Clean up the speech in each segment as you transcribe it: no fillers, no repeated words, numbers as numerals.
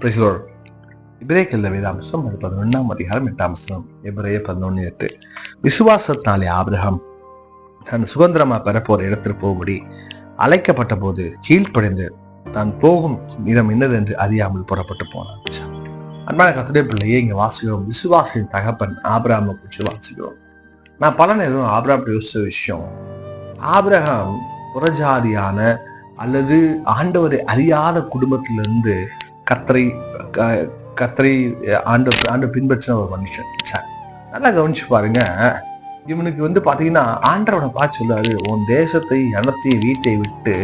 இப்ரேயர்ல வேதாம்சம் 11ஆம் அதிகாரம் 8ஆம் வசனம். எபிரேயர் 11:8. விசுவாசத்தினாலே ஆபிரகாம் தன் சுதந்திரமா பெறப்போற இடத்திற்கு போகும்படி அழைக்கப்பட்ட போது கீழ்ப்படைந்து தான் போகும் இடம் என்னதென்று அறியாமல் புறப்பட்டு போனான். அன்பான கர்த்தருடைய பிள்ளையே, இங்க வாசிக்கிறோம் விசுவாசின் தகப்பன் ஆபிரகாமை குறித்து வாசிக்கிறோம். நான் பல நேரம் ஆபிரகாம் யோசிச்ச விஷயம், ஆபிரகாம் புறஜாதியான அல்லது ஆண்டவரை அறியாத குடும்பத்திலிருந்து கர்த்தரை ஆண்டு பின்பற்றின ஒரு மனுஷன். நல்லா கவனிச்சு பாருங்க. இவனுக்கு பாத்தீங்கன்னா ஆண்டவனை பார்த்து சொல்றாரு, உன் தேசத்தை இனத்தையும் வீட்டை விட்டு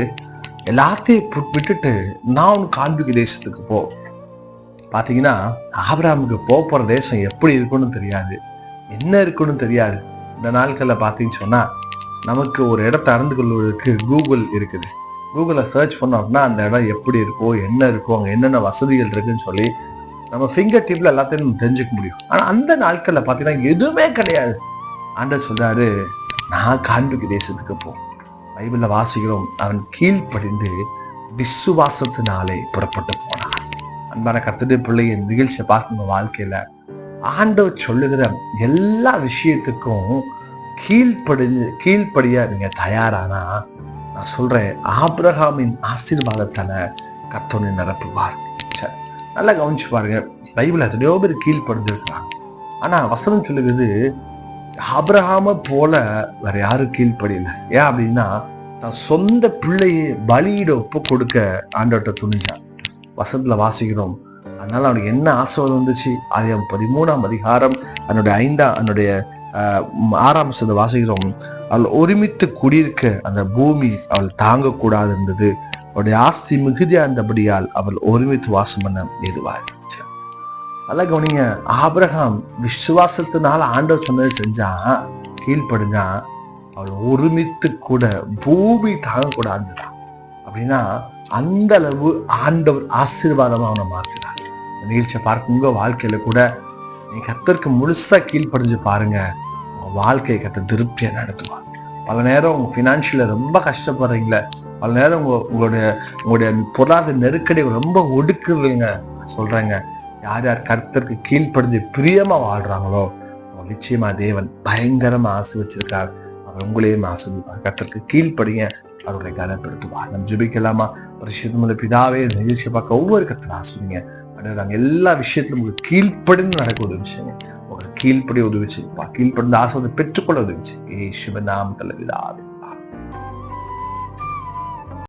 எல்லாத்தையும் விட்டுட்டு நான் உனக்கு காண்பிக்க தேசத்துக்கு போ. பாத்தீங்கன்னா ஆபிரகாமுக்கு போற தேசம் எப்படி இருக்குன்னு தெரியாது, என்ன இருக்குன்னு தெரியாது. இந்த நாட்கள்ல பாத்தீங்கன்னு சொன்னா நமக்கு ஒரு இடத்தை அறிந்து கொள்வதற்கு கூகுள் இருக்குது. கூகுளில் சர்ச் பண்ணோம் அப்படின்னா அந்த இடம் எப்படி இருக்கோ, என்ன இருக்கோ, அங்கே என்னென்ன வசதிகள் இருக்குன்னு சொல்லி நம்ம ஃபிங்கர் டிப்ல எல்லாத்தையும் நம்ம தெரிஞ்சுக்க முடியும். ஆனால் அந்த நாட்களில் பார்த்தீங்கன்னா எதுவுமே கிடையாது. ஆண்டவர் சொல்றாரு, நான் காண்பிக்க தேசத்துக்கு போ. பைபிள்ல வாசிக்கிறோம், அவன் கீழ்ப்படிந்து விசுவாசத்தினாலே புறப்பட்டு போனான். அன்பான கர்த்தருடைய பிள்ளைய நிகழ்ச்சியை பார்க்கணும். வாழ்க்கையில ஆண்டவர் சொல்லுகிற எல்லா விஷயத்துக்கும் கீழ்ப்படிய நீங்க தயாரானா, நான் சொல்றேன், ஆபிரகாமின் ஆசீர்வாதத்தால கர்த்தனை நிரப்புவார். சரி, நல்லா கவனிச்சு பாருங்க. பைபிள் எத்தனையோ பேர் கீழ்ப்படிஞ்சிருக்கிறாங்க. ஆனா வசனம் சொல்லுகிறது, ஆபிரகாம போல வேற யாரும் கீழ்ப்படியல. ஏன் அப்படின்னா, தான் சொந்த பிள்ளையை பலியிட ஒப்பு கொடுக்க ஆண்டவர்கிட்ட துணிஞ்சான். வசனத்துல வாசிக்கிறோம். அதனால அவனுக்கு என்ன ஆசீர்வாதம் வந்துச்சு? ஆதியாகமம் 13ஆம் அதிகாரம் அதனுடைய 6ஆம் வசனத்தை வாசிக்கிறோம். அவள் ஒருமித்து குடியிருக்க அந்த பூமி அவள் தாங்கக்கூடாது இருந்தது. அவளுடைய ஆஸ்தி மிகுதியா இருந்தபடியால் அவள் ஒருமித்து வாசம் பண்ண ஏதுவா இருந்துச்சு. நல்லா கவனிங்க. ஆபிரகாம் விசுவாசத்தினால ஆண்டவர் சொன்னதை செஞ்சான், கீழ்ப்படுங்க. அவள் ஒருமித்து கூட பூமி தாங்கக்கூடாதுதான். அப்படின்னா அந்த அளவு ஆண்டவர் ஆசீர்வாதமா அவனை மாற்றினார். நிகழ்ச்சியை பார்க்க உங்க வாழ்க்கையில கூட நீ கர்த்தருக்கு முழுசா கீழ்ப்படிஞ்சு பாருங்க, உங்க வாழ்க்கையை கர்த்தர் திருப்தியா நடத்துவாங்க. பல நேரம் உங்க பினான்சியல ரொம்ப கஷ்டப்படுறீங்களே, பல நேரம் உங்களுடைய பொருளாதார நெருக்கடி ரொம்ப ஒடுக்குதுங்க. சொல்றேங்க, யார் யார் கர்த்தருக்கு கீழ்ப்படிஞ்சு பிரியமா வாழ்றாங்களோ நிச்சயமா தேவன் பயங்கரமா ஆசீர்வச்சிருக்கார். அவர் உங்களையும் ஆசீர்வதிப்பார். கர்த்தருக்கு கீழ்ப்படிங்க, அவர்களை கனப்படுத்துவார். நம்ம ஜெபிக்கலாமா? பரிசுத்தமுள்ள பிதாவே, நிகழ்ச்சியை பார்க்க ஒவ்வொரு கர்த்தரை ஆசீர்வதிங்க. நாங்கள் எல்லா விஷயத்திலும் உங்களுக்கு கீழ்ப்படிந்து நடக்க உதவிச்சுங்க. உங்களுக்கு கீழ்ப்படி உதவிச்சு, கீழ்ப்படிந்து ஆசீர்வாதத்தை பெற்றுக்கொள்ள உதவிச்சு. இயேசுவின் நாமத்தில் பிதாவே.